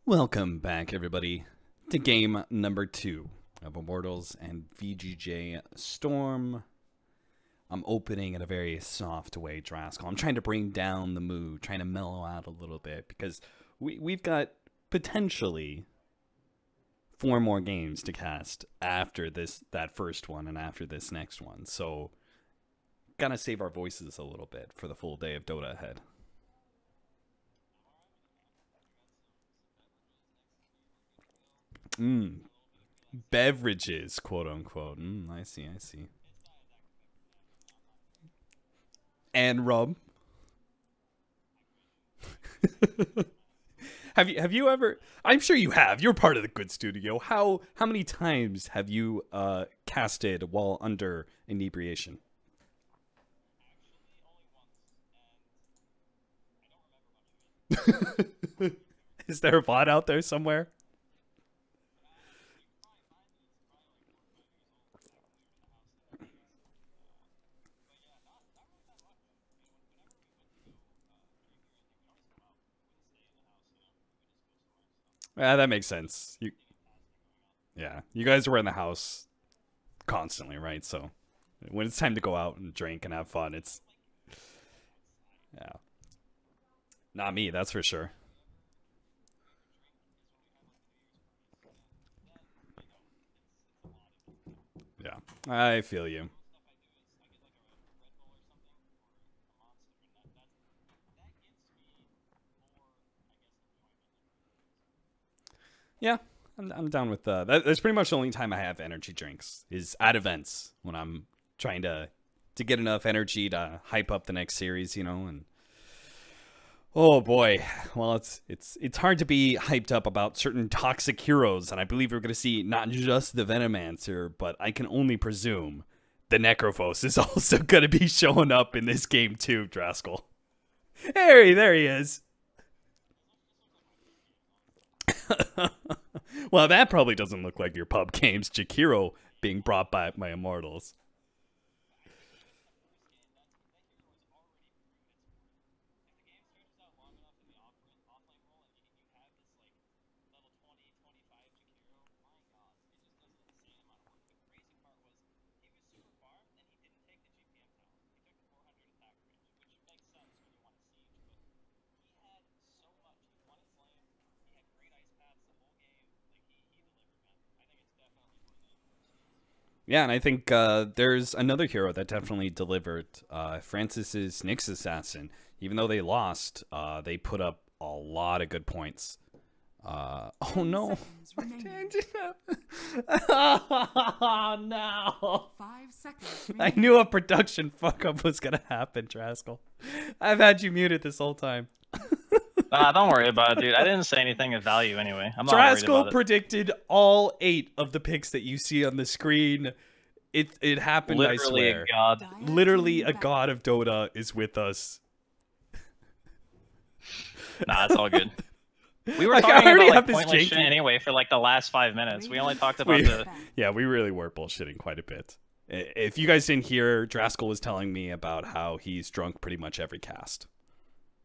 Welcome back, everybody, to game number 2 of Immortals and VGJ.Storm. I'm opening in a very soft way, Draskell. I'm trying to bring down the mood, trying to mellow out a little bit, because we've got potentially 4 more games to cast after that first one and after this next one. So, gotta save our voices a little bit for the full day of Dota ahead. Beverages, quote unquote. I see. And rum. Have you ever? I'm sure you have. You're part of the good studio. How many times have you casted while under inebriation? Is there a bot out there somewhere? That makes sense. Yeah, you guys were in the house constantly, right? So when it's time to go out and drink and have fun, it's not me, that's for sure. Yeah, I feel you. Yeah, I'm down with that. That's pretty much the only time I have energy drinks is at events when I'm trying to get enough energy to hype up the next series, and oh boy, well it's hard to be hyped up about certain toxic heroes, and I believe we're gonna see not just the Venomancer, but I can only presume the Necrophos is also gonna be showing up in this game too, Draskell. There he is. Well, that probably doesn't look like your pub games, Jakiro being brought by my Immortals. Yeah, and I think there's another hero that definitely delivered. Francis's Nyx Assassin. Even though they lost, they put up a lot of good points. Oh no! Oh no! 5 seconds. I knew a production fuck up was gonna happen, Draskell. I've had you muted this whole time. Don't worry about it, dude. I didn't say anything of value anyway. I'm not worried about Draskell it. predicted all 8 of the picks that you see on the screen. It happened, Literally I swear. a god. Literally a god of Dota is with us. Nah, it's all good. We were I talking already about have like this pointless janky- shit anyway for like the last 5 minutes. We only talked about Yeah, we really were bullshitting quite a bit. If you guys didn't hear, Draskell was telling me about how he's drunk pretty much every cast.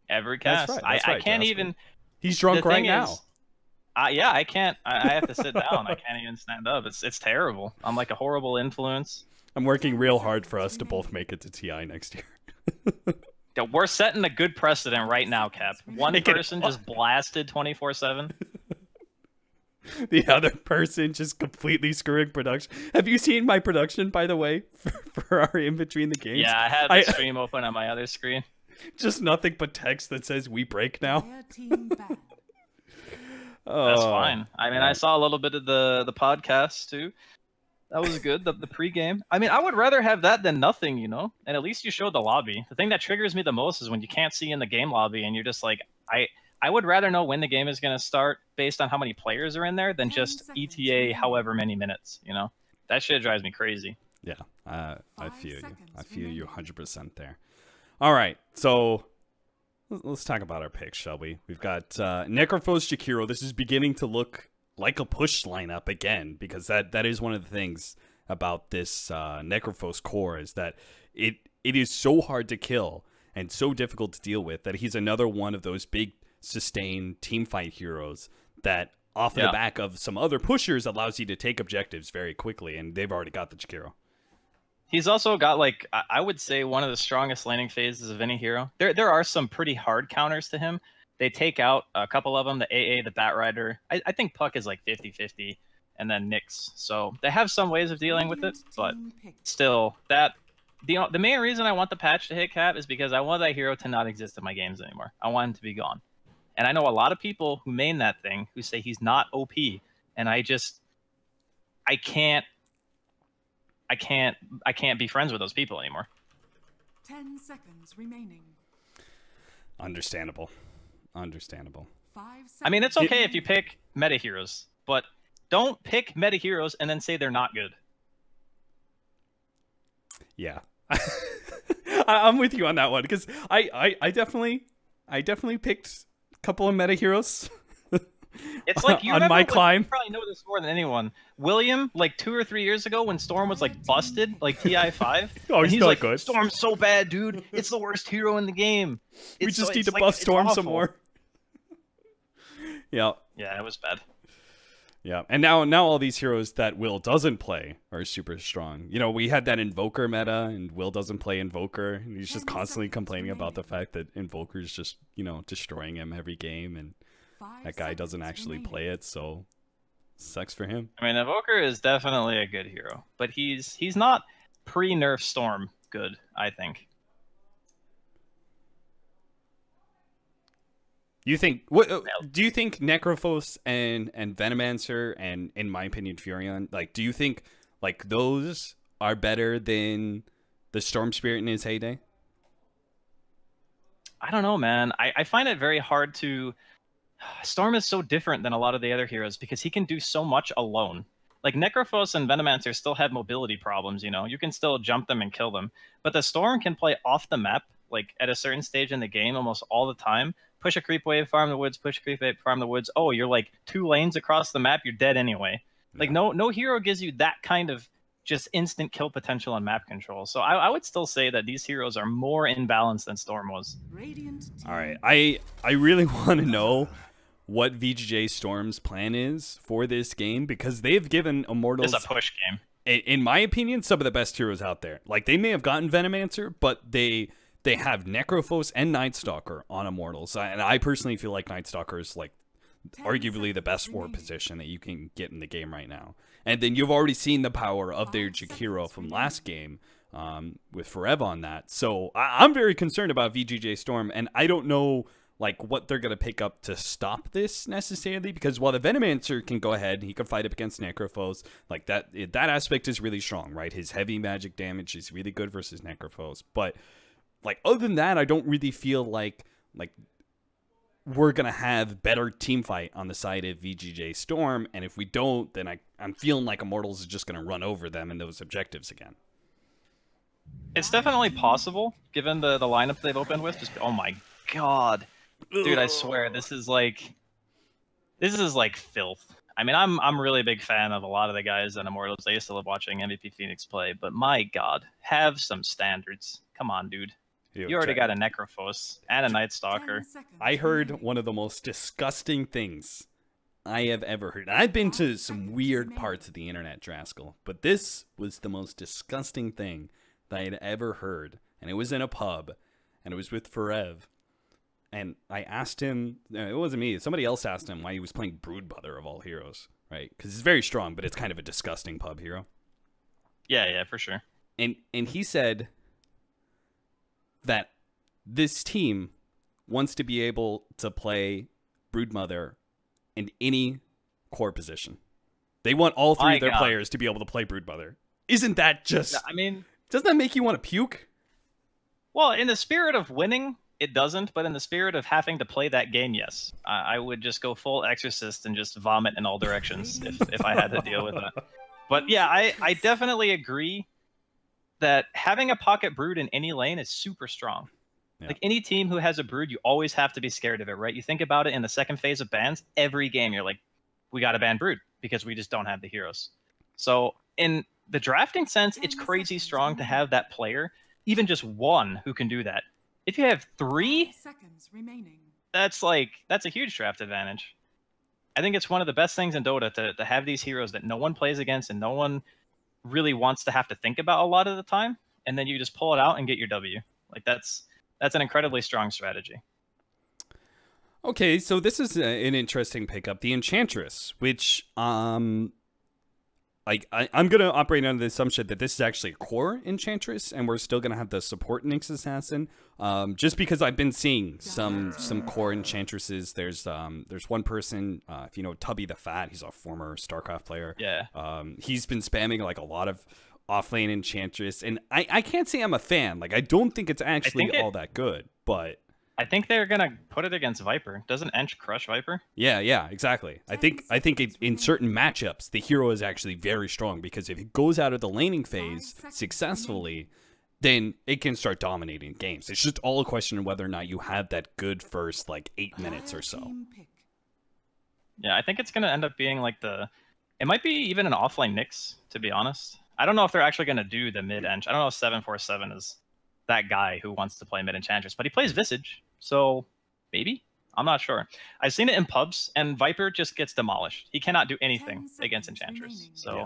every cast. That's right, I can't Draskell. even. He's drunk the right thing now. is, yeah, I can't. I have to sit down. I can't even stand up. It's terrible. I'm like a horrible influence. I'm working real hard for us to both make it to TI next year. Yeah, we're setting a good precedent right now, Cap. One Make it- person just blasted 24/7. The other person just completely screwing production. Have you seen my production, by the way, for our in between the games? Yeah, I had the stream open on my other screen. Just nothing but text that says "we break now." That's fine. I mean, I saw a little bit of the podcast too. That was good. The pregame. I mean, I would rather have that than nothing, And at least you showed the lobby. The thing that triggers me the most is when you can't see in the game lobby and you're just like, I would rather know when the game is going to start based on how many players are in there than just ETA however many minutes, That shit drives me crazy. Yeah, I feel you. I feel you 100% there. All right, so let's talk about our picks, shall we? We've got Necrophos Jakiro. This is beginning to look like a push lineup again, because that is one of the things about this Necrophos core is that it is so hard to kill and so difficult to deal with that he's another one of those big sustained team fight heroes that off the back of some other pushers allows you to take objectives very quickly, and they've already got the Jakiro. He's also got, like, I would say one of the strongest laning phases of any hero. There are some pretty hard counters to him. They take out a couple of them, the AA, the Batrider. I think Puck is like 50-50, and then Nyx. So they have some ways of dealing with it, but still, the main reason I want the patch to hit cap is because I want that hero to not exist in my games anymore. I want him to be gone. And I know a lot of people who main that thing who say he's not OP, and I can't be friends with those people anymore. 10 seconds remaining. Understandable. 5 seconds. I mean, it's okay if you pick meta heroes, but don't pick meta heroes and then say they're not good. Yeah. I'm with you on that one, because I definitely picked a couple of meta heroes. It's like you on my climb. You probably know this more than anyone. William, like 2 or 3 years ago, when Storm was like busted, like TI5. Oh, he's still like, good. Storm's so bad, dude. It's the worst hero in the game. We just need to buff Storm some more. Yeah. Yeah, it was bad. Yeah, and now all these heroes that Will doesn't play are super strong. You know, we had that Invoker meta, and Will doesn't play Invoker, and he's just constantly complaining about the fact that Invoker's just, you know, destroying him every game, and that guy doesn't actually play it, so sucks for him. I mean, Invoker is definitely a good hero, but he's not pre-nerf Storm good, I think. You think do you think Necrophos and Venomancer and, in my opinion, Furion, like, do you think like those are better than the Storm Spirit in his heyday? I don't know, man. I find it very hard to... Storm is so different than a lot of the other heroes because he can do so much alone. Like, Necrophos and Venomancer still have mobility problems, you know? You can still jump them and kill them. But the Storm can play off the map, like, at a certain stage in the game almost all the time. Push a creep wave, farm the woods, push a creep wave, farm the woods. Oh, you're like 2 lanes across the map, you're dead anyway. Like, no hero gives you that kind of just instant kill potential on map control. So I would still say that these heroes are more in balance than Storm was. All right, I really want to know what VGJ.Storm's plan is for this game, because they've given Immortals... It's a push game. In my opinion, some of the best heroes out there. Like, they may have gotten Venomancer, but they have Necrophos and Nightstalker on Immortals. And I personally feel like Nightstalker is, like, arguably the best war position that you can get in the game right now. And then you've already seen the power of their Jakiro from last game with Forever on that. So I'm very concerned about VGJ.Storm, and I don't know like what they're going to pick up to stop this necessarily, because while the Venomancer can go ahead, he can fight up against Necrophos, like that aspect is really strong, right? His heavy magic damage is really good versus Necrophos. But like, other than that, I don't really feel like we're going to have better team fight on the side of VGJ.Storm. And if we don't, then I'm feeling like Immortals is just going to run over them in those objectives again. It's definitely possible, given the lineup they've opened with. Just, oh my god. Dude, I swear, this is like filth. I mean, I'm really a big fan of a lot of the guys in Immortals. I used to love watching MVP Phoenix play, but my god, have some standards. Come on, dude. You already got a Necrophos and a Nightstalker. I heard one of the most disgusting things I have ever heard. I've been to some weird parts of the internet, Draskell, but this was the most disgusting thing that I had ever heard. And it was in a pub, and it was with Forev. And I asked him, it wasn't me, somebody else asked him why he was playing Broodmother of all heroes, right? Because it's very strong, but it's kind of a disgusting pub hero. Yeah, for sure. And he said that this team wants to be able to play Broodmother in any core position. They want all three of their players to be able to play Broodmother. Isn't that just... I mean... Doesn't that make you want to puke? Well, in the spirit of winning, it doesn't, but in the spirit of having to play that game, yes. I would just go full Exorcist and just vomit in all directions if I had to deal with that. But yeah, I definitely agree that having a pocket Brood in any lane is super strong. Yeah. Like, any team who has a Brood, you always have to be scared of it, right? You think about it in the second phase of bans, every game you're like, we got to ban Brood because we just don't have the heroes. So in the drafting sense, it's crazy strong to have that player, even just one who can do that. If you have 3 seconds remaining, that's a huge draft advantage. I think it's one of the best things in Dota to have these heroes that no one plays against and no one really wants to have to think about a lot of the time, and then you just pull it out and get your W. Like that's an incredibly strong strategy. Okay, so this is an interesting pickup, the Enchantress, which I'm gonna operate under the assumption that this is actually a core Enchantress, and we're still gonna have the support Nyx Assassin. Just because I've been seeing some core Enchantresses. There's one person, if you know Tubby the Fat, he's a former StarCraft player. Yeah. He's been spamming like a lot of offlane Enchantress, and I can't say I'm a fan. Like I don't think it's actually all that good, but I think they're gonna put it against Viper. Doesn't Ench crush Viper? Yeah, exactly. I think in certain matchups the hero is actually very strong, because if it goes out of the laning phase successfully, then it can start dominating games. It's just all a question of whether or not you have that good first like 8 minutes or so. Yeah, I think it's gonna end up being like it might be even an offlane Nyx, to be honest. I don't know if they're actually gonna do the mid Ench. I don't know if 747 is that guy who wants to play mid Enchantress, but he plays Visage. So maybe? I'm not sure. I've seen it in pubs, and Viper just gets demolished. He cannot do anything against Enchantress. So yeah.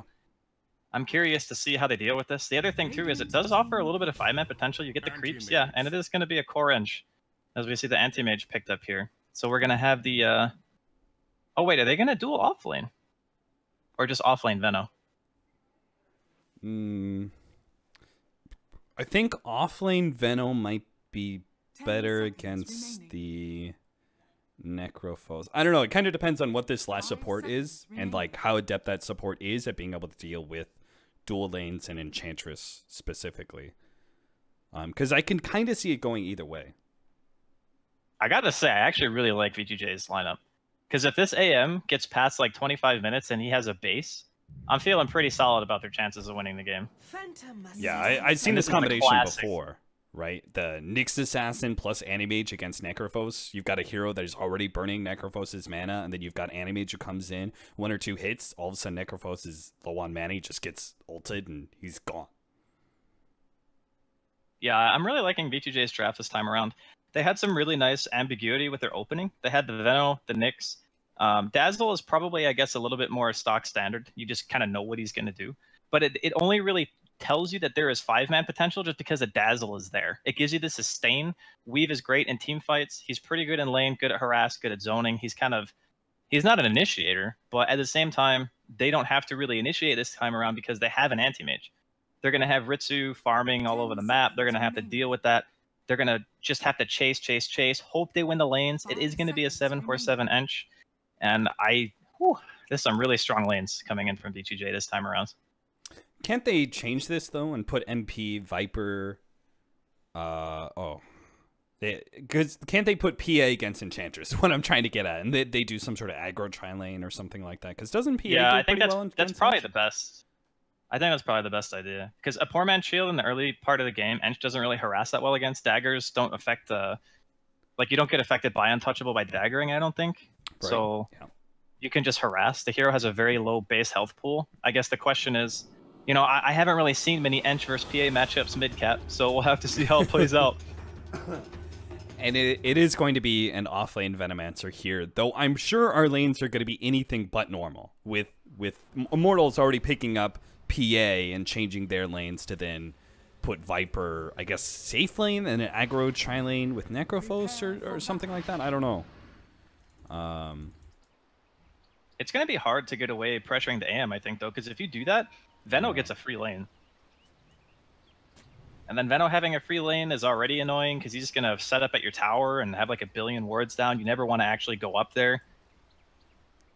I'm curious to see how they deal with this. The other thing, too, is it does offer a little bit of 5-man potential. You get the creeps, yeah, and it is going to be a core Ench, as we see the Anti-Mage picked up here. So we're going to have the... Oh, wait, are they going to duel offlane? Or just offlane Veno? I think offlane Veno might be better against the Necrophos. I don't know. It kind of depends on what this last support is and like how adept that support is at being able to deal with dual lanes and Enchantress specifically. Because I can kind of see it going either way. I gotta say, I actually really like VGJ's lineup. Because if this AM gets past like 25 minutes and he has a base, I'm feeling pretty solid about their chances of winning the game. Yeah, I've seen this combination before. Right, the Nyx Assassin plus Animage against Necrophos. You've got a hero that is already burning Necrophos' mana, and then you've got Animage who comes in, 1 or 2 hits, all of a sudden Necrophos is low on mana, he just gets ulted, and he's gone. Yeah, I'm really liking VGJ's draft this time around. They had some really nice ambiguity with their opening. They had the Veno, the Nyx. Dazzle is probably, I guess, a little bit more stock standard. You just kind of know what he's going to do. But it only really tells you that there is 5-man potential just because a Dazzle is there. It gives you the sustain. Weave is great in team fights. He's pretty good in lane, good at harass, good at zoning. He's not an initiator, but at the same time, they don't have to really initiate this time around because they have an anti-mage. They're going to have Ritsu farming all over the map. They're going to have to deal with that. They're going to just have to chase, hope they win the lanes. It is going to be a 7-4-7 Ench. And there's some really strong lanes coming in from VGJ this time around. Can't they change this though and put MP Viper? Because can't they put PA against Enchantress? What I'm trying to get at, and they do some sort of aggro tri-lane or something like that. Because doesn't PA? Yeah, do I think that's probably Ench? the best. I think that's probably the best idea because a poor man's shield in the early part of the game, Ench doesn't really harass that well against daggers. Don't affect like you don't get affected by untouchable by daggering. I don't think Right. so. Yeah. You can just harass. The hero has a very low base health pool. I guess the question is, you know, I haven't really seen many Ench versus PA matchups mid-cap, so we'll have to see how it plays out. And it is going to be an off-lane Venomancer here, though I'm sure our lanes are going to be anything but normal, with Immortals already picking up PA and changing their lanes to then put Viper, I guess, safe lane and an aggro tri-lane with Necrophos or something like that. I don't know. It's going to be hard to get away pressuring the AM, I think, though, because if you do that, Veno gets a free lane. And then Veno having a free lane is already annoying because he's just going to set up at your tower and have like a billion wards down. You never want to actually go up there.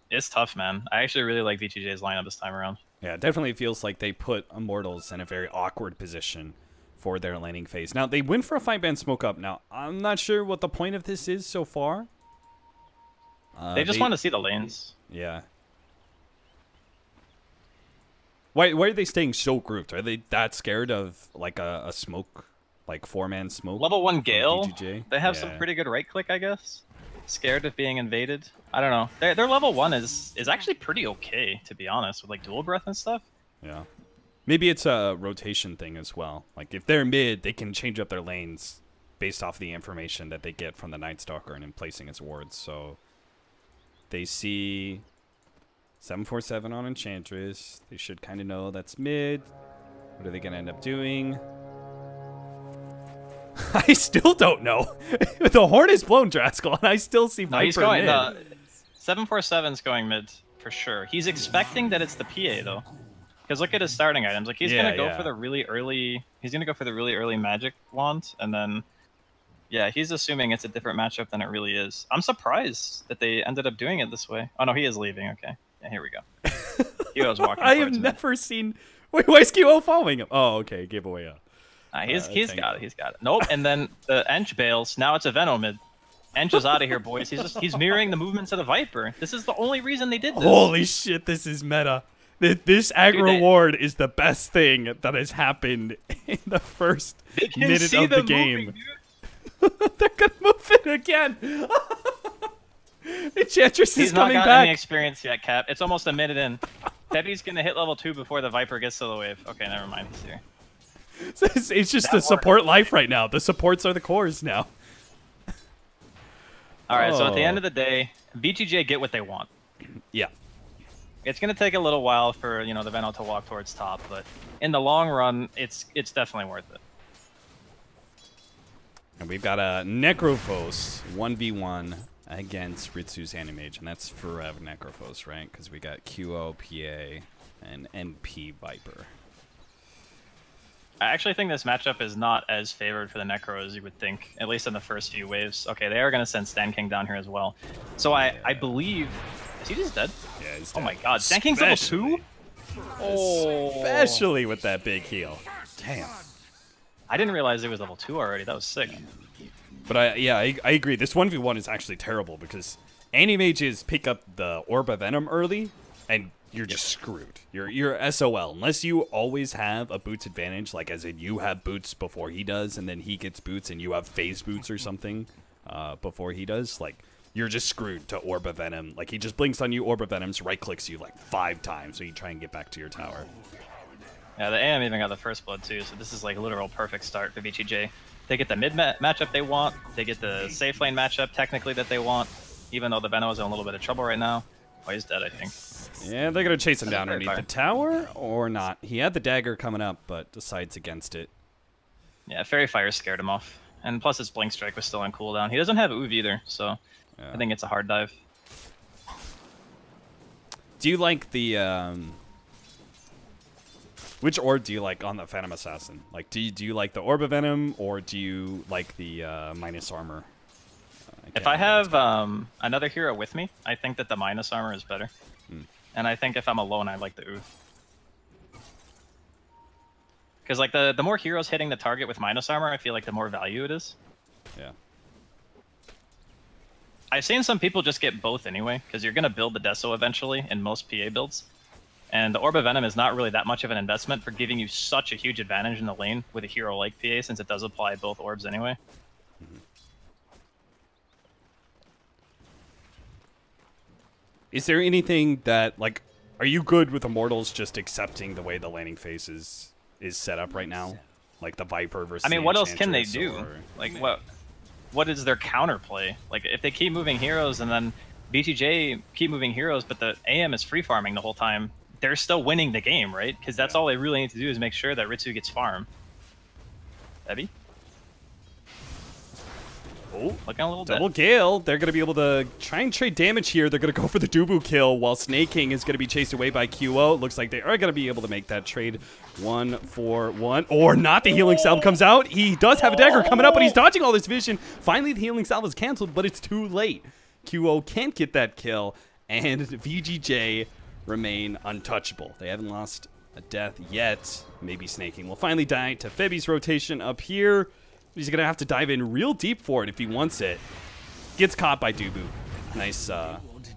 It's tough, man. I actually really like VGJ's lineup this time around. Yeah, it definitely feels like they put Immortals in a very awkward position for their laning phase. Now, they went for a 5-man smoke up. Now, I'm not sure what the point of this is so far. They just want to see the lanes. Yeah. Why are they staying so grouped? Are they that scared of like a smoke, like 4-man smoke? Level 1 Gale, VGJ? they have some pretty good right click, I guess. Scared of being invaded. I don't know. Their level 1 is actually pretty okay, to be honest, with like dual breath and stuff. Yeah. Maybe it's a rotation thing as well. Like if they're mid, they can change up their lanes based off the information that they get from the Night Stalker and in placing its wards. So They see 747 on Enchantress. They should kind of know that's mid. What are they going to end up doing? I still don't know. The horn is blown, Draskell, and I still see Viper he's going mid. 747's going mid for sure. He's expecting that it's the PA though, because look at his starting items. Like he's gonna go for the really early. He's gonna go for the really early magic wand, and then yeah, he's assuming it's a different matchup than it really is. I'm surprised that they ended up doing it this way. Oh no, he is leaving. Okay, yeah, here we go. QO's walking. I have never seen. Wait, why is QO following him? Oh, okay, gave away a. He's got it. He's got it. Nope. And then the Ench bails. Now it's a Venom mid. Ench is out of here, boys. He's mirroring the movements of the Viper. This is the only reason they did this. Holy shit, this is meta. This aggro ward is the best thing that has happened in the first minute of the game. They're gonna move it again. Enchantress is coming back. He's not got any experience yet, Cap. It's almost a minute in. Teddy's gonna hit level 2 before the Viper gets to the wave. Okay, never mind. He's here. It's just the support life right now. The supports are the cores now. All right, so at the end of the day, VGJ get what they want. Yeah. It's going to take a little while for, you know, the Veno to walk towards top, but in the long run, it's definitely worth it. And we've got a Necrophos 1v1 against Ritsu's Animage, and that's forever Necrophos, right? Because we got QO, PA, and NP Viper. I actually think this matchup is not as favored for the Necro as you would think, at least in the first few waves. Okay, they are going to send Stan King down here as well. So I believe... Is he just dead? Yeah, he's dead. Oh my god, Stan King's level 2? Oh. Especially with that big heal. Damn. I didn't realize it was level 2 already. That was sick. But I agree. This 1v1 is actually terrible because Animages pick up the Orb of Venom early, and you're just screwed. You're SOL. Unless you always have a boots advantage, like as in you have boots before he does, and then he gets boots, and you have phase boots or something before he does, like, you're just screwed to Orb of Venom. Like, he just blinks on you, Orb of Venoms, right-clicks you like 5 times, so you try and get back to your tower. Yeah, the AM even got the first blood too, so this is like a literal perfect start for VGJ. They get the mid matchup they want, they get the safe lane matchup technically that they want, even though the Venom is in a little bit of trouble right now. Oh, he's dead, I think. Yeah, they're going to chase him down underneath the tower, or not. He had the dagger coming up, but decides against it. Yeah, Fairy Fire scared him off. And plus his Blink Strike was still on cooldown. He doesn't have Uv either, so yeah. I think it's a hard dive. Do you like the... Which orb do you like on the Phantom Assassin? Like, do you like the Orb of Venom, or do you like the minus armor? If I have another hero with me, I think that the minus armor is better. And I think if I'm alone, I like the Oof. Because like the more heroes hitting the target with minus armor, I feel like the more value it is. Yeah. I've seen some people just get both anyway, because you're going to build the Deso eventually in most PA builds. And the Orb of Venom is not really that much of an investment for giving you such a huge advantage in the lane with a hero like PA, since it does apply both orbs anyway. Is there anything that, like, are you good with Immortals just accepting the way the laning phase is set up right now? Like the Viper versus I mean, what else can they do? Like, what is their counterplay? Like, if they keep moving heroes and then VGJ keep moving heroes, but the AM is free farming the whole time, they're still winning the game, right? Because that's all they really need to do is make sure that Ritsu gets farm. Heavy? Oh, looking a little double kill. They're going to be able to try and trade damage here. They're going to go for the Dubu kill while Snake King is going to be chased away by QO. Looks like they are going to be able to make that trade 1-for-1. Or not. The Healing Salve comes out. He does have a dagger coming up, but he's dodging all this vision. Finally, the Healing Salve is canceled, but it's too late. QO can't get that kill, and VGJ remain untouchable. They haven't lost a death yet. Maybe Snake King will finally die to Febby's rotation up here. He's going to have to dive in real deep for it if he wants it. Gets caught by Dubu. Nice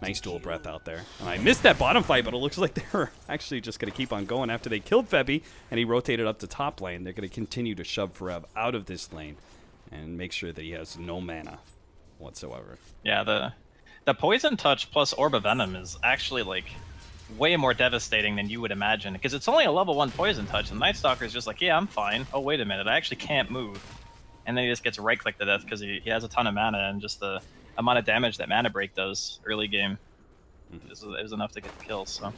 nice dual breath out there. And I missed that bottom fight, but it looks like they're actually just going to keep on going after they killed Febby, and he rotated up to top lane. They're going to continue to shove Forev out of this lane and make sure that he has no mana whatsoever. Yeah, the Poison Touch plus Orb of Venom is actually, like, way more devastating than you would imagine, because it's only a level 1 Poison Touch, and Night Stalker is just like, yeah, I'm fine. Oh, wait a minute, I actually can't move. And then he just gets right-clicked to death because he has a ton of mana and just the amount of damage that Mana Break does early game. It was enough to get the kills. So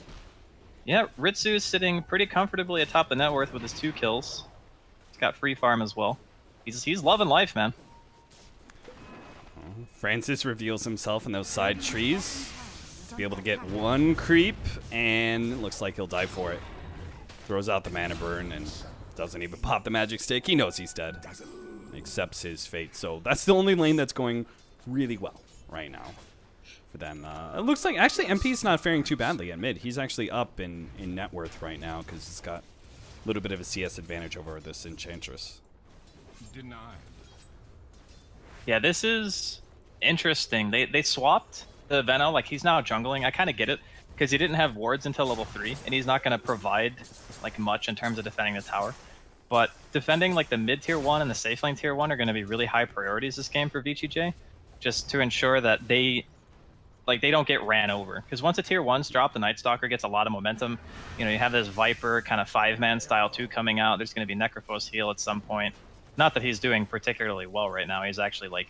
yeah, Ritsu's sitting pretty comfortably atop the net worth with his 2 kills. He's got free farm as well. He's loving life, man. Francis reveals himself in those side trees to be able to get 1 creep, and looks like he'll die for it. Throws out the mana burn and doesn't even pop the magic stick. He knows he's dead. Accepts his fate. So that's the only lane that's going really well right now for them. It looks like actually MP's not faring too badly at mid. He's actually up in net worth right now because he's got a little bit of a CS advantage over this Enchantress. Denied. Yeah, this is interesting. They swapped the Veno. Like, he's now jungling. I kind of get it because he didn't have wards until level 3, and he's not going to provide like much in terms of defending the tower. But defending like the mid tier 1 and the safe lane tier 1 are going to be really high priorities this game for VGJ, just to ensure that they don't get ran over. Because once a tier 1's dropped, the Night Stalker gets a lot of momentum. You know, you have this Viper kind of 5-man style 2 coming out. There's going to be Necrophos heal at some point. Not that he's doing particularly well right now. He's actually like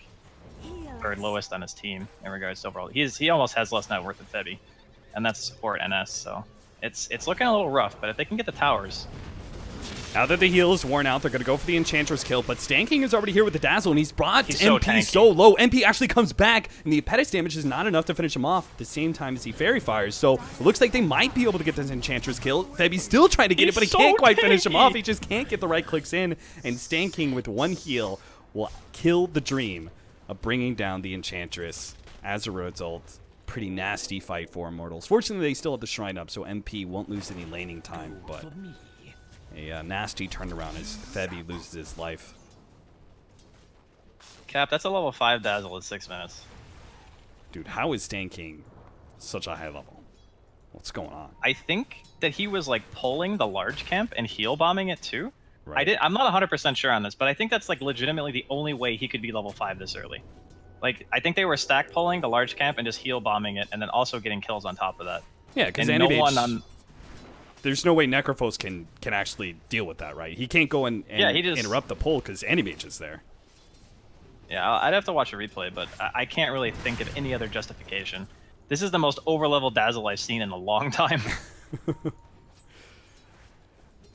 3rd lowest on his team in regards to overall. He almost has less net worth than Febby, and that's a support NS. So it's looking a little rough. But if they can get the towers. Now that the heal is worn out, they're going to go for the Enchantress kill, but Stanking is already here with the Dazzle, and he's brought MP so low. MP actually comes back, and the Impetus damage is not enough to finish him off at the same time as he Fairy Fires, so it looks like they might be able to get this Enchantress kill. Febby's still trying to get it, but he can't quite finish him off. He just can't get the right clicks in, and Stanking with 1 heal will kill the dream of bringing down the Enchantress. As a result, pretty nasty fight for Immortals. Fortunately, they still have the Shrine up, so MP won't lose any laning time, but a nasty turnaround as Febby loses his life. Cap, that's a level 5 Dazzle in 6 minutes. Dude, how is Stanking such a high level? What's going on? I think that he was like pulling the large camp and heal bombing it too. Right. I'm not 100% sure on this, but I think that's like legitimately the only way he could be level 5 this early. Like, I think they were stack pulling the large camp and just heal bombing it, and then also getting kills on top of that. Yeah, because there's no way Necrophos can actually deal with that, right? He can't go and interrupt the pull because Animage is there. Yeah, I'd have to watch a replay, but I can't really think of any other justification. This is the most over-level Dazzle I've seen in a long time.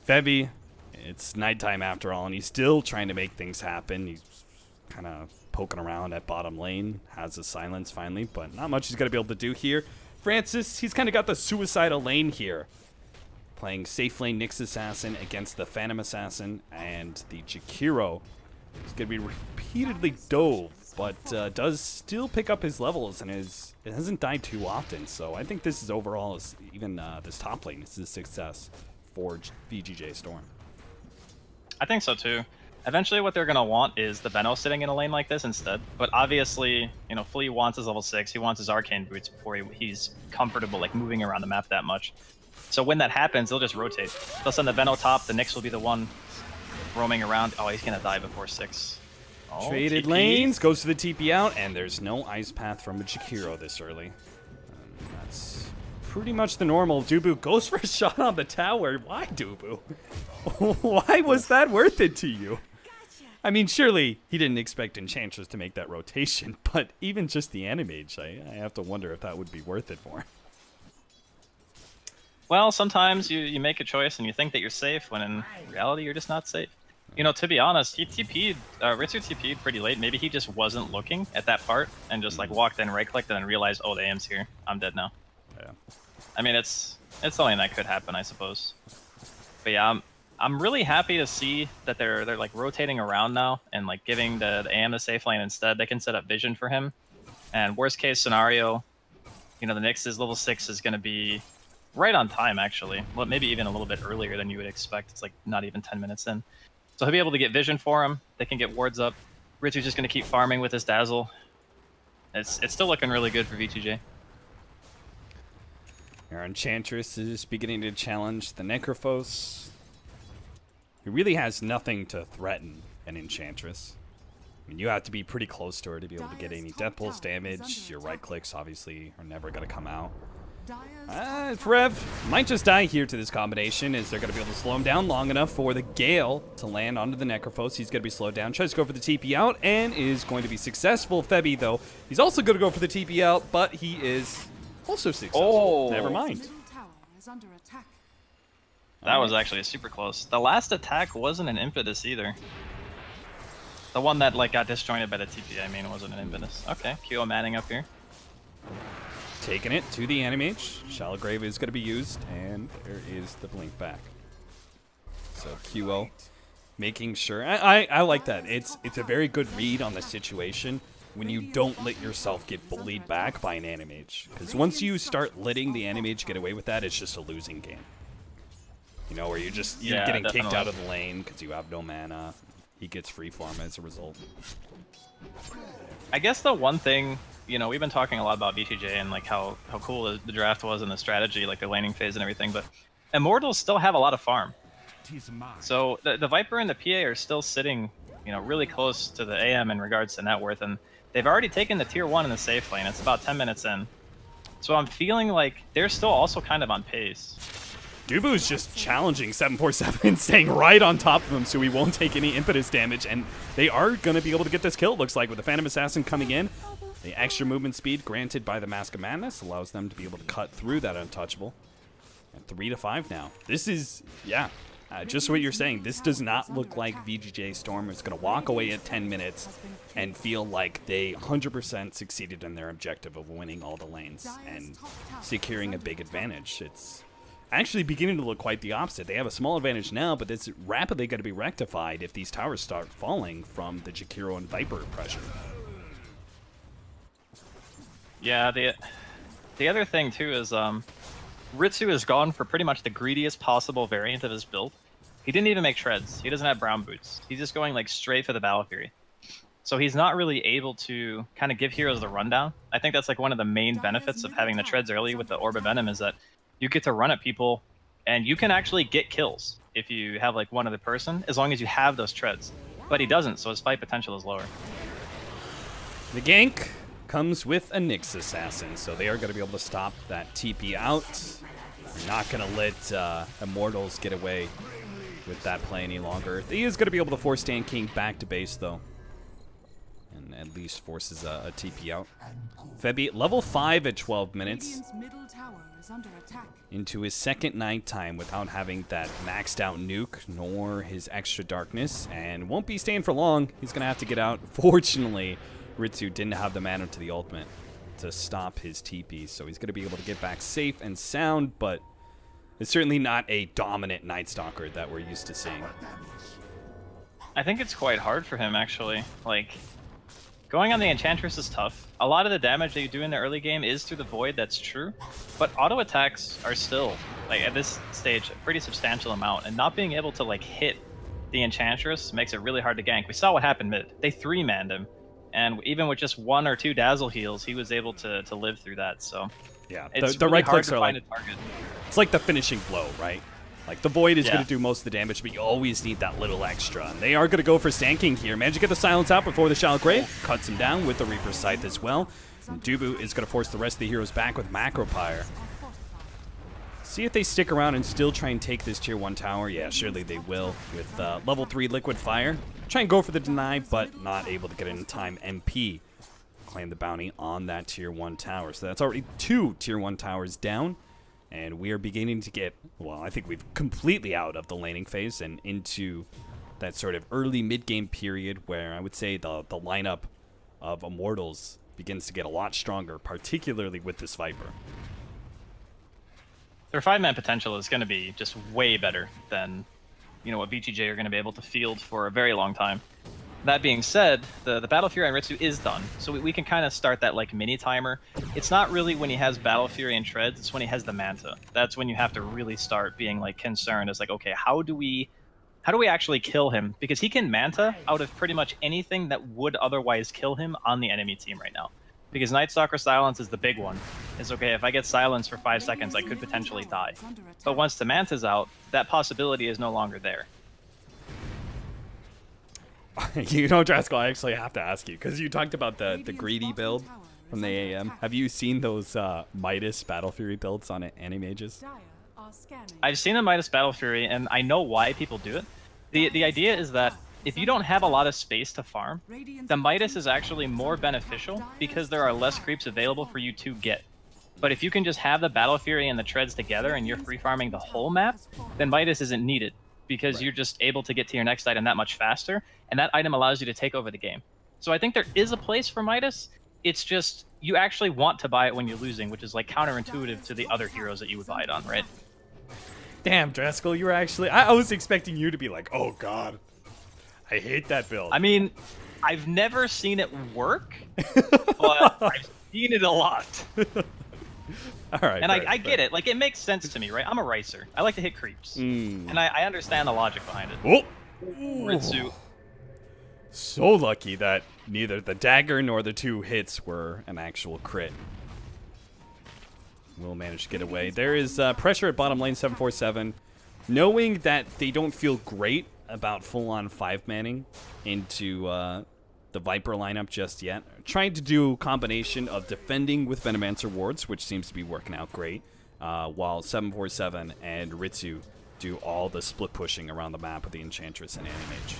Febby, it's nighttime after all, and he's still trying to make things happen. He's kind of poking around at bottom lane, has the silence finally, but not much he's going to be able to do here. Francis, he's kind of got the suicidal lane here. Playing safe lane Nyx Assassin against the Phantom Assassin, and the Jakiro is going to be repeatedly dove, but does still pick up his levels, and it hasn't died too often. So I think this is overall, even this top lane, this is a success for VGJ.Storm. I think so too. Eventually what they're going to want is the Veno sitting in a lane like this instead. But obviously, you know, Flea wants his level 6, he wants his Arcane Boots before he's comfortable like moving around the map that much. So when that happens, they'll just rotate. They'll send the Veno top, the Nyx will be the one roaming around. Oh, he's gonna die before 6. Oh, Traded TP. lanes, goes to the TP out, and there's no Ice Path from a Jakiro this early. That's pretty much the normal. Dubu goes for a shot on the tower. Why, Dubu? Why was that worth it to you? I mean, surely he didn't expect Enchantress to make that rotation, but even just the Animage, I have to wonder if that would be worth it for him. Well, sometimes you make a choice and you think that you're safe, when in reality you're just not safe. You know, to be honest, he TP'd, Ritsu TP'd pretty late. Maybe he just wasn't looking at that part and just like walked in, right-clicked, and then realized, oh, the AM's here. I'm dead now. Yeah. I mean, it's something that could happen, I suppose. But yeah, I'm really happy to see that they're like rotating around now and like giving the AM the safe lane instead. They can set up vision for him. And worst case scenario, you know, the Nyx's level 6 is going to be right on time, actually. Well, maybe even a little bit earlier than you would expect. It's like not even 10 minutes in. So he'll be able to get vision for him. They can get wards up. Ritsu's just going to keep farming with his Dazzle. It's still looking really good for VGJ. Our Enchantress is beginning to challenge the Necrophos, who really has nothing to threaten an Enchantress. I mean, you have to be pretty close to her to be able to get any Death Pulse damage. Your right clicks, obviously, are never going to come out. Rev might just die here to this combination, as they're going to be able to slow him down long enough for the Gale to land onto the Necrophos. He's going to be slowed down, tries to go for the TP out, and is going to be successful. Febby, though, he's also going to go for the TP out, but he is Also successful. Oh. Never mind. Middle tower is under attack. That was actually super close. The last attack wasn't an impetus either. The one that like got disjointed by the TP, I mean, wasn't an impetus. Okay, QO manning up here. Taking it to the Animage. Shallow Grave is going to be used, and there is the blink back. So QO making sure. I like that. It's a very good read on the situation when you don't let yourself get bullied back by an Animage. Because once you start letting the Animage get away with that, it's just a losing game. You know, where you're getting kicked out of the lane because you have no mana. He gets free farm as a result. I guess the one thing, you know, we've been talking a lot about VGJ and like how cool the draft was and the strategy, like the laning phase and everything, but Immortals still have a lot of farm. So the Viper and the PA are still sitting, you know, really close to the AM in regards to net worth, and they've already taken the tier 1 in the safe lane. It's about 10 minutes in. So I'm feeling like they're still also kind of on pace. Dubu's just challenging 747, staying right on top of him so he won't take any impetus damage, and they are going to be able to get this kill, it looks like, with the Phantom Assassin coming in. The extra movement speed granted by the Mask of Madness allows them to be able to cut through that untouchable. At 3-5 now. This is, yeah, just what you're saying. This does not look like VGJ.Storm is going to walk away at 10 minutes and feel like they 100% succeeded in their objective of winning all the lanes and securing a big advantage. It's actually beginning to look quite the opposite. They have a small advantage now, but it's rapidly going to be rectified if these towers start falling from the Jakiro and Viper pressure. Yeah, the other thing too is Ritsu has gone for pretty much the greediest possible variant of his build. He didn't even make shreds. He doesn't have brown boots. He's just going like straight for the Battle Fury. So he's not really able to kind of give heroes the rundown. I think that's like one of the main benefits of having the treads early with the Orb of Venom is that you get to run at people and you can actually get kills if you have like one other person, as long as you have those treads. But he doesn't, so his fight potential is lower. The gank comes with a Nyx Assassin, so they are going to be able to stop that TP out. They're not going to let Immortals get away with that play any longer. He is going to be able to force Stan King back to base, though, and at least forces a TP out. Febby, level 5 at 12 minutes. Into his second night time without having that maxed out nuke nor his extra darkness, and won't be staying for long. He's going to have to get out. Fortunately, Ritsu didn't have the mana to the ultimate to stop his TP, so he's going to be able to get back safe and sound, but it's certainly not a dominant Night Stalker that we're used to seeing. I think it's quite hard for him, actually. Like, going on the Enchantress is tough. A lot of the damage that you do in the early game is through the Void, that's true, but auto attacks are still, like at this stage, a pretty substantial amount, and not being able to like hit the Enchantress makes it really hard to gank. We saw what happened mid. They 3-manned him. And even with just 1 or 2 dazzle heals, he was able to live through that. So yeah, it's the really right hard clicks to are find like a target. It's like the finishing blow, right? Like the Void is Yeah. going to do most of the damage, but you always need that little extra. And they are going to go for Stan King here. Manage to get the silence out before the Shallow Grave. Cuts him down with the Reaper's Scythe as well. And Dubu is going to force the rest of the heroes back with Macropyre. See if they stick around and still try and take this tier 1 tower. Yeah, surely they will with level 3 Liquid Fire. Try and go for the deny, but not able to get it in time. MP claim the bounty on that tier 1 tower. So that's already 2 tier 1 towers down. And we are beginning to get, well, I think we've completely out of the laning phase and into that sort of early mid-game period where I would say the lineup of Immortals begins to get a lot stronger, particularly with this Viper. Their 5-man potential is going to be just way better than, you know, what VGJ are going to be able to field for a very long time. That being said, the Battle Fury on Ritsu is done, so we can kind of start that like mini timer. It's not really when he has Battle Fury and Treads, it's when he has the Manta. That's when you have to really start being like concerned as like, okay, how do we actually kill him? Because he can Manta out of pretty much anything that would otherwise kill him on the enemy team right now. Because Night Stalker Silence is the big one. It's okay, if I get Silence for 5 seconds, I could potentially die. But once the Manta's out, that possibility is no longer there. You know, Draskell, I actually have to ask you, because you talked about the greedy build from the AM. Have you seen those Midas Battle Fury builds on Animages? I've seen the Midas Battle Fury, and I know why people do it. The idea is that if you don't have a lot of space to farm, the Midas is actually more beneficial because there are less creeps available for you to get. But if you can just have the Battle Fury and the Treads together and you're free farming the whole map, then Midas isn't needed because you're just able to get to your next item that much faster, and that item allows you to take over the game. So I think there is a place for Midas. It's just you actually want to buy it when you're losing, which is like counterintuitive to the other heroes that you would buy it on, right? Damn, Draskell, you were actually... I was expecting you to be like, oh god, I hate that build. I mean, I've never seen it work, but I've seen it a lot. All right, and I get it. Like, it makes sense to me, right? I'm a Ricer. I like to hit creeps. And I understand the logic behind it. Oh! Ritsu. So lucky that neither the dagger nor the 2 hits were an actual crit. Will manage to get away. There is pressure at bottom lane 747. Knowing that they don't feel great about full-on 5-manning into the Viper lineup just yet. Trying to do a combination of defending with Venomancer wards, which seems to be working out great, while 747 and Ritsu do all the split pushing around the map with the Enchantress and Animage.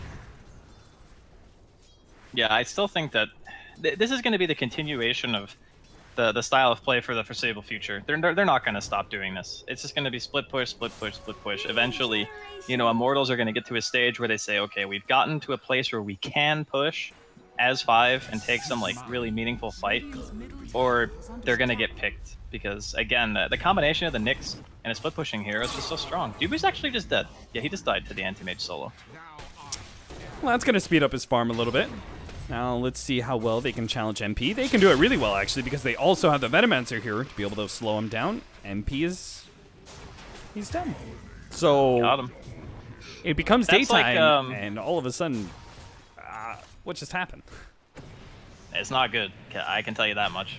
Yeah, I still think that this is going to be the continuation of the style of play for the foreseeable future. They're not going to stop doing this. It's just going to be split push, split push, split push. Eventually, you know, Immortals are going to get to a stage where they say, okay, we've gotten to a place where we can push as 5 and take some like really meaningful fight, or they're going to get picked. Because again, the combination of the Nyx and a split pushing hero is just so strong. Dubu's actually just dead. Yeah, he just died to the anti-mage solo. Well, that's going to speed up his farm a little bit. Now, let's see how well they can challenge MP. They can do it really well, actually, because they also have the Venomancer here to be able to slow him down. MP is... he's done. So... got him. It becomes That's daytime, like, and all of a sudden... what just happened? It's not good. I can tell you that much.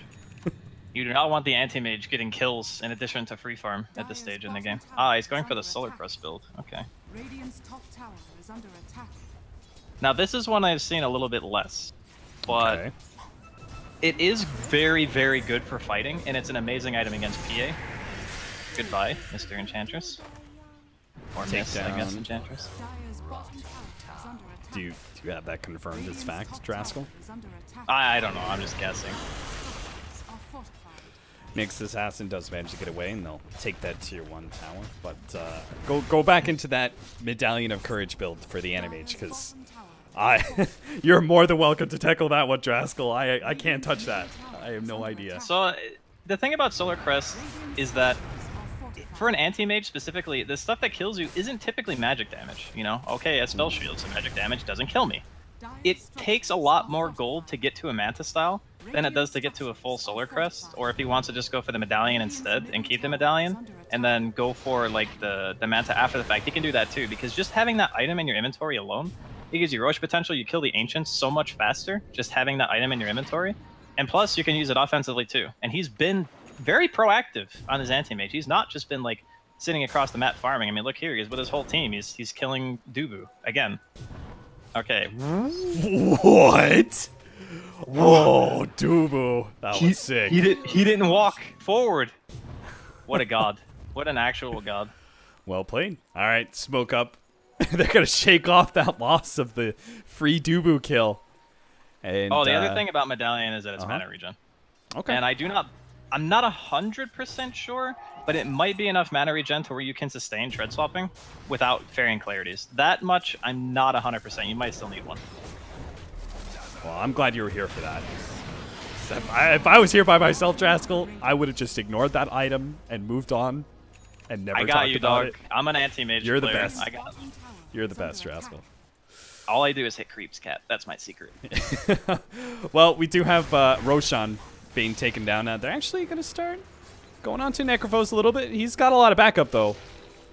You do not want the anti-mage getting kills in addition to free farm at this stage in the game. Ah, he's going for the Solar Crest build. Okay. Radiant's top tower is under attack. Now, this is one I've seen a little bit less, but Okay. it is very, very good for fighting, and it's an amazing item against PA. Goodbye, Mr. Enchantress. Or Miss, I guess, Enchantress. Dire's bottom tower is under attack. Do you have that confirmed as fact, Draskell? Is under attack. I don't know, I'm just guessing. Are fortified. Nyx Assassin does manage to get away, and they'll take that tier 1 tower. But go back into that Medallion of Courage build for the Animage, because you're more than welcome to tackle that one, Draskell. I can't touch that. I have no idea. So, the thing about Solar Crest is that for an anti-mage specifically, the stuff that kills you isn't typically magic damage, you know? Okay, a spell shield, so magic damage doesn't kill me. It takes a lot more gold to get to a Manta style than it does to get to a full Solar Crest, or if he wants to just go for the Medallion instead and keep the Medallion, and then go for like the Manta after the fact, he can do that too, because just having that item in your inventory alone, it gives you Roche potential, you kill the Ancients so much faster, just having that item in your inventory, and plus you can use it offensively too. And he's been very proactive on his anti-mage. He's not just been like sitting across the map farming. I mean, look here, he's with his whole team. He's killing Dubu again. Okay. What? Whoa, Dubu. That was sick. He didn't walk forward. What a god. What an actual god. Well played. All right, smoke up. They're going to shake off that loss of the free Dubu kill. And, the other thing about Medallion is that it's mana regen. Okay. And I'm not 100% sure, but it might be enough mana regen to where you can sustain tread swapping without Fairy and Clarities. That much, I'm not 100%. You might still need one. Well, I'm glad you were here for that. If I was here by myself, Draskell, I would have just ignored that item and moved on and never talked about it. I got you, dog. I'm an anti-mage player. You're the best. I got you. You're the best, Draskell. All I do is hit creeps, cat. That's my secret. Well, we do have Roshan being taken down now. They're actually going to start going on to Necrophos a little bit. He's got a lot of backup, though.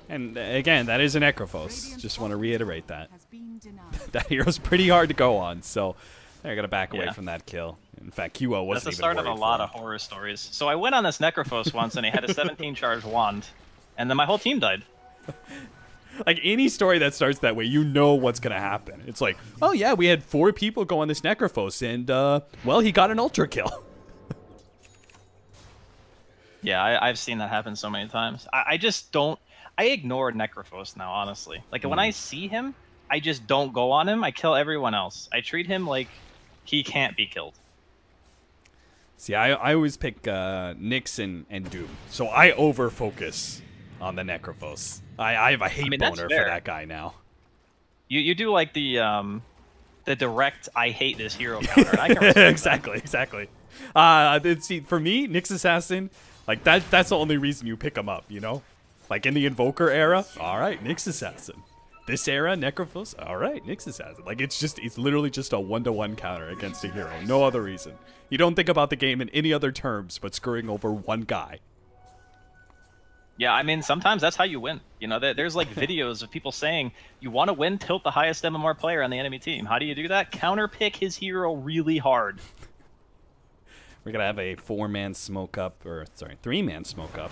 And again, that is a Necrophos. Just want to reiterate that. That hero's pretty hard to go on, so they're going to back away from that kill. In fact, QO wasn't even That's the start of a lot of horror stories. So I went on this Necrophos once, and he had a 17-charge wand, and then my whole team died. Like, any story that starts that way, you know what's going to happen. It's like, oh yeah, we had 4 people go on this Necrophos, and, well, he got an ultra kill. Yeah, I've seen that happen so many times. I just don't... I ignore Necrophos now, honestly. Like, when I see him, I just don't go on him. I kill everyone else. I treat him like he can't be killed. See, I always pick Nyx and Doom, so I over focus on the Necrophos. I have a hate boner for that guy now. You do like the direct I hate this hero counter. And I can respect exactly. See, for me, Nyx Assassin, like that's the only reason you pick him up, you know? Like in the Invoker era, all right, Nyx Assassin. This era, Necrophos, all right, Nyx Assassin. Like it's literally just a 1-to-1 counter against a hero. No other reason. You don't think about the game in any other terms but screwing over one guy. Yeah, I mean, sometimes that's how you win. You know, there's like videos of people saying, you want to win, tilt the highest MMR player on the enemy team. How do you do that? Counter pick his hero really hard. We're going to have a 4-man smoke up, or sorry, 3-man smoke up.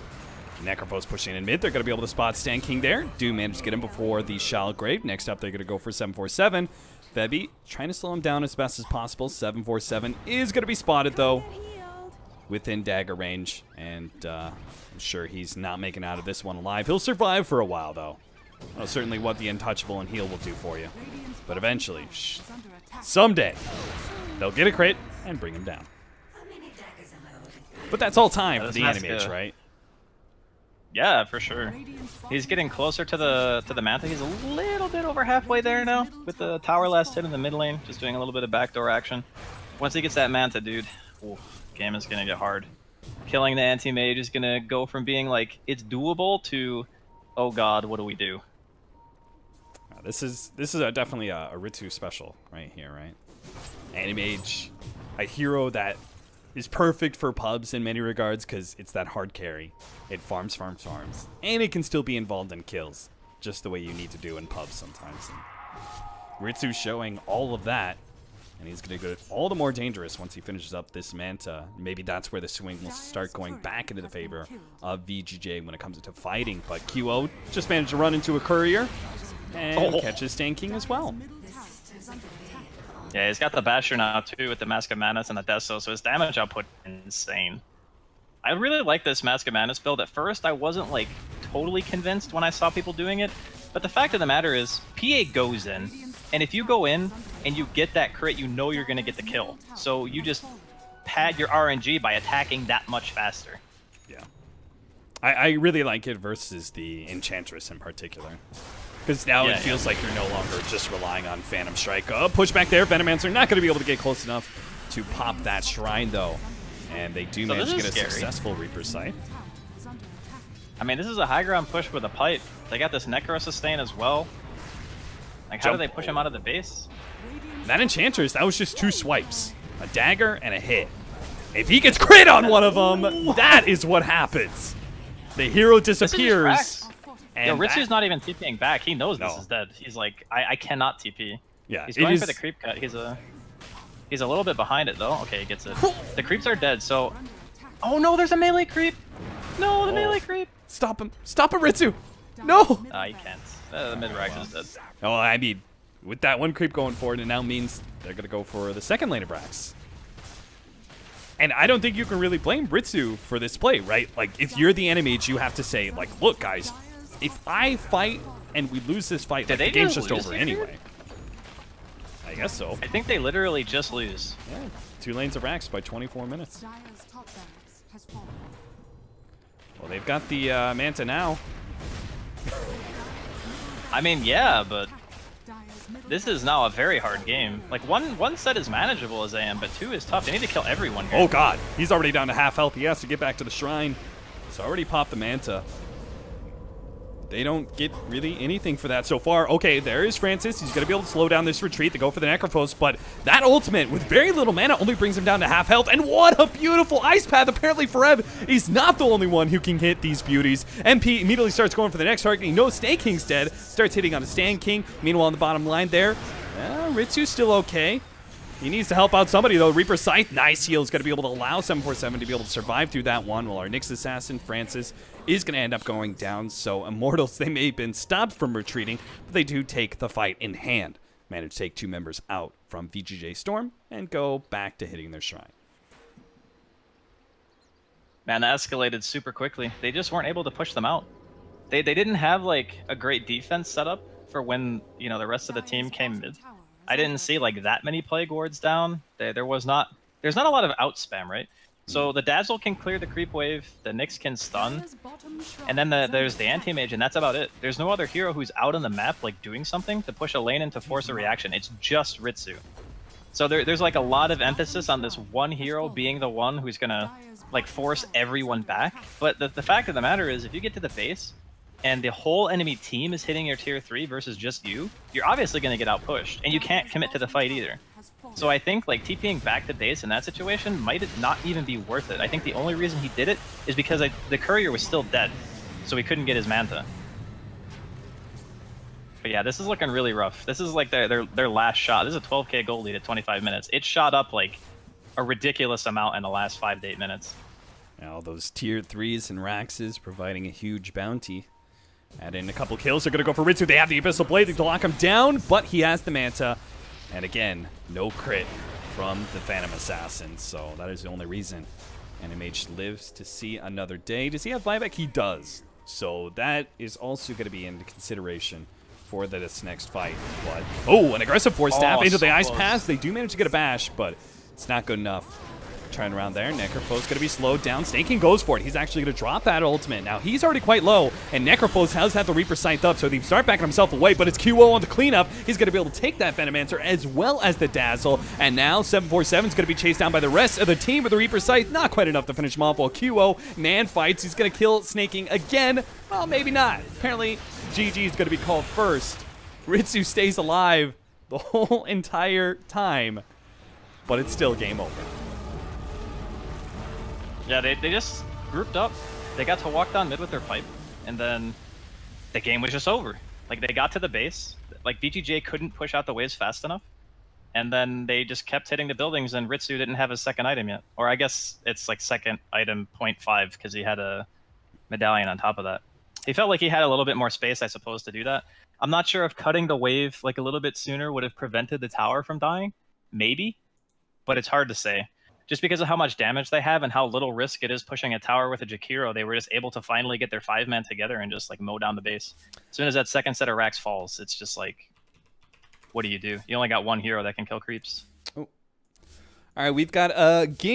Necrophos pushing in mid. They're going to be able to spot Stan King there. Doom managed to get him before the Shalgrave. Next up, they're going to go for 747. Febby trying to slow him down as best as possible. 747 is going to be spotted, though, within dagger range. And I'm sure he's not making out of this one alive. He'll survive for a while, though. That's certainly what the Untouchable and Heal will do for you. But eventually, someday, they'll get a crit and bring him down. But that's all time for the Animage, right? Yeah, for sure. He's getting closer to the Manta. He's a little bit over halfway there now with the tower last hit in the mid lane, just doing a little bit of backdoor action. Once he gets that Manta, dude, game is gonna get hard. Killing the anti-mage is gonna go from being like it's doable to, oh god, what do we do? This is definitely a Ritsu special right here, right? Anti-mage, a hero that is perfect for pubs in many regards because it's that hard carry. It farms, and it can still be involved in kills, just the way you need to do in pubs sometimes. And Ritsu's showing all of that, and he's going to get all the more dangerous once he finishes up this Manta. Maybe that's where the swing will start going back into the favor of VGJ when it comes to fighting. But QO just managed to run into a courier and catches Stan King as well. Yeah, he's got the Basher now too with the Mask of Madness and the Deso, so his damage output is insane. I really like this Mask of Madness build. At first, I wasn't like totally convinced when I saw people doing it, but the fact of the matter is, PA goes in, and if you go in and you get that crit, you know you're going to get the kill. So you just pad your RNG by attacking that much faster. Yeah. I really like it versus the Enchantress in particular. Because now it feels like you're no longer just relying on Phantom Strike. Push back there. Venomancer not going to be able to get close enough to pop that Shrine, though. And they do manage to get a successful Reaper Sight. I mean, this is a high ground push with a pipe. They got this Necro Sustain as well. Like, how do they push him out of the base? That Enchantress, that was just 2 swipes. A dagger and a hit. If he gets crit on one of them, that is what happens. The hero disappears. And Ritsu's not even TPing back. He knows this is dead. He's like, I cannot TP. Yeah, he's going for the creep cut. He's a little bit behind it though. Okay, he gets it. The creeps are dead. So, oh no, there's a melee creep. No, the melee creep. Stop him! Stop him, Ritsu! No. He can't. The mid Rax is dead. Oh, I mean, with that one creep going forward, it now means they're gonna go for the second lane of Rax. And I don't think you can really blame Ritsu for this play, right? Like, if you're the Animage, you have to say, like, look, guys. If I fight and we lose this fight, like, the game's just over anyway. I guess so. I think they literally just lose. Yeah, 2 lanes of Rax by 24 minutes. Well, they've got the Manta now. I mean, yeah, but this is now a very hard game. Like, one set is manageable as AM, but 2 is tough. They need to kill everyone here. Oh, God. He's already down to half health. He has to get back to the Shrine. He's already popped the Manta. They don't get really anything for that so far. Okay, there is Francis. He's going to be able to slow down this retreat. They go for the Necrophos, but that ultimate with very little mana only brings him down to half health. And what a beautiful ice path. Apparently, Foreb is not the only one who can hit these beauties. MP immediately starts going for the next target. He knows Stan King's dead. Starts hitting on a Stan King. Meanwhile, on the bottom line there, Ritsu's still okay. He needs to help out somebody, though. Reaper Scythe, nice heal, is going to be able to allow 747 to be able to survive through that one, while our Nyx Assassin, Francis, is going to end up going down. So Immortals, they may have been stopped from retreating, but they do take the fight in hand. Manage to take 2 members out from VGJ.Storm and go back to hitting their Shrine. Man, that escalated super quickly. They just weren't able to push them out. They didn't have, like, a great defense setup for when, you know, the rest of the team came mid. I didn't see like that many plague wards down. There's not a lot of out spam, right? So the Dazzle can clear the creep wave, the Nyx can stun, Dire's bottom shrine and then is there's under the attack. anti-mage, and that's about it. There's no other hero who's out on the map like doing something to push a lane and to force a reaction. It's just Ritsu. So there's like a lot of emphasis on this one hero being the one who's gonna like force everyone back. But the fact of the matter is, if you get to the base and the whole enemy team is hitting your tier 3 versus just you, you're obviously gonna get outpushed, and you can't commit to the fight either. So I think like TPing back to base in that situation might not even be worth it. I think the only reason he did it is because the courier was still dead, so he couldn't get his Manta. But yeah, this is looking really rough. This is like their last shot. This is a 12k goal lead at 25 minutes. It shot up like a ridiculous amount in the last 5 to 8 minutes. Now those tier 3s and Raxes providing a huge bounty. Add in a couple kills. They're going to go for Ritsu. They have the Abyssal Blade to lock him down, but he has the Manta. And again, no crit from the Phantom Assassin. So that is the only reason Animage lives to see another day. Does he have buyback? He does. So that is also going to be into consideration for this next fight. But oh, an aggressive force staff into the ice pass. They do manage to get a bash, but it's not good enough. Trying around there. Necrophos going to be slowed down. Snaking goes for it. He's actually going to drop that ultimate. Now, he's already quite low, and Necrophos has had the Reaper Scythe up, so he start backing himself away, but it's QO on the cleanup. He's going to be able to take that Venomancer as well as the Dazzle, and now 747 is going to be chased down by the rest of the team with the Reaper Scythe. Not quite enough to finish him off while QO Nan fights. He's going to kill Snaking again. Well, maybe not. Apparently, GG is going to be called first. Ritsu stays alive the whole entire time, but it's still game over. Yeah, they just grouped up. They got to walk down mid with their pipe, and then the game was just over. Like, they got to the base. Like, VGJ couldn't push out the waves fast enough, and then they just kept hitting the buildings, and Ritsu didn't have his second item yet. Or I guess it's like second item 0.5 because he had a medallion on top of that. He felt like he had a little bit more space, I suppose, to do that. I'm not sure if cutting the wave like a little bit sooner would have prevented the tower from dying. Maybe, but it's hard to say. Just because of how much damage they have and how little risk it is pushing a tower with a Jakiro, they were just able to finally get their 5-man together and just like mow down the base. As soon as that second set of racks falls, it's just like, what do? You only got one hero that can kill creeps. Oh. All right, we've got a game.